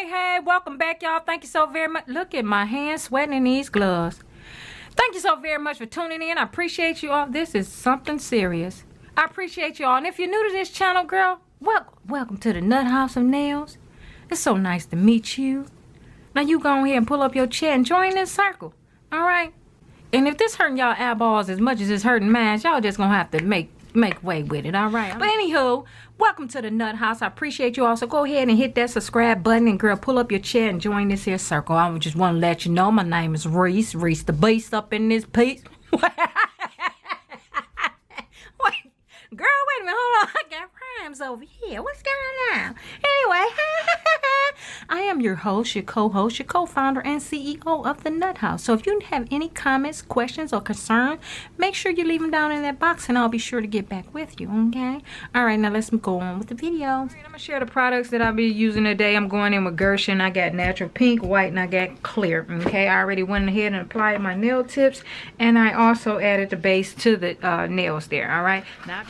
Hey, welcome back, y'all. Thank you so very much. Look at my hands sweating in these gloves. Thank you so very much for tuning in. I appreciate you all. This is something serious. I appreciate you all. And if you're new to this channel, girl, welcome to the Nut House of Nails. It's so nice to meet you. Now you go ahead and pull up your chair and join this circle. All right? And if this hurting y'all eyeballs as much as it's hurting mine, y'all just gonna have to make way with it, all right? But anywho, welcome to the Nut House. I appreciate you all. So go ahead and hit that subscribe button, and girl, pull up your chair and join this here circle. I just want to let you know my name is Reese the Beast up in this piece. Wait, girl, wait a minute, hold on. I got rhymes over here. What's going on? Anyway, I am your host, your co-host, your co-founder, and CEO of the Nut House. So if you have any comments, questions, or concerns, make sure you leave them down in that box, and I'll be sure to get back with you, okay? All right, now let's go on with the video. All right, I'm going to share the products that I'll be using today. I'm going in with Gershon. I got natural pink, white, and I got clear, okay? I already went ahead and applied my nail tips, and I also added the base to the nails there, all right? Now,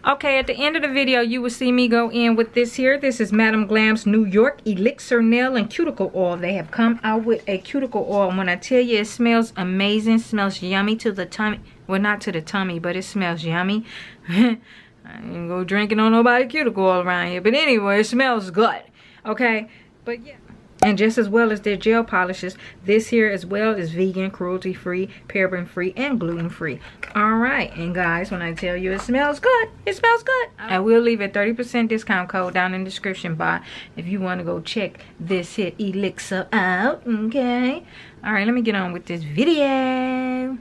okay, at the end of the video, you will see me go in with this here. This is Madam Glam's New York Elixir Nail and Cuticle Oil. They have come out with a cuticle oil. When I tell you it smells amazing, smells yummy to the tummy. Well, not to the tummy, but it smells yummy. I ain't go drinking on nobody cuticle oil around here. But anyway, it smells good. Okay? But yeah. And just as well as their gel polishes, this here as well is vegan, cruelty-free, paraben-free, and gluten-free. All right, and guys, when I tell you it smells good, it smells good. I will leave a 30% discount code down in the description box if you want to go check this here Elixir out, okay? All right, let me get on with this video.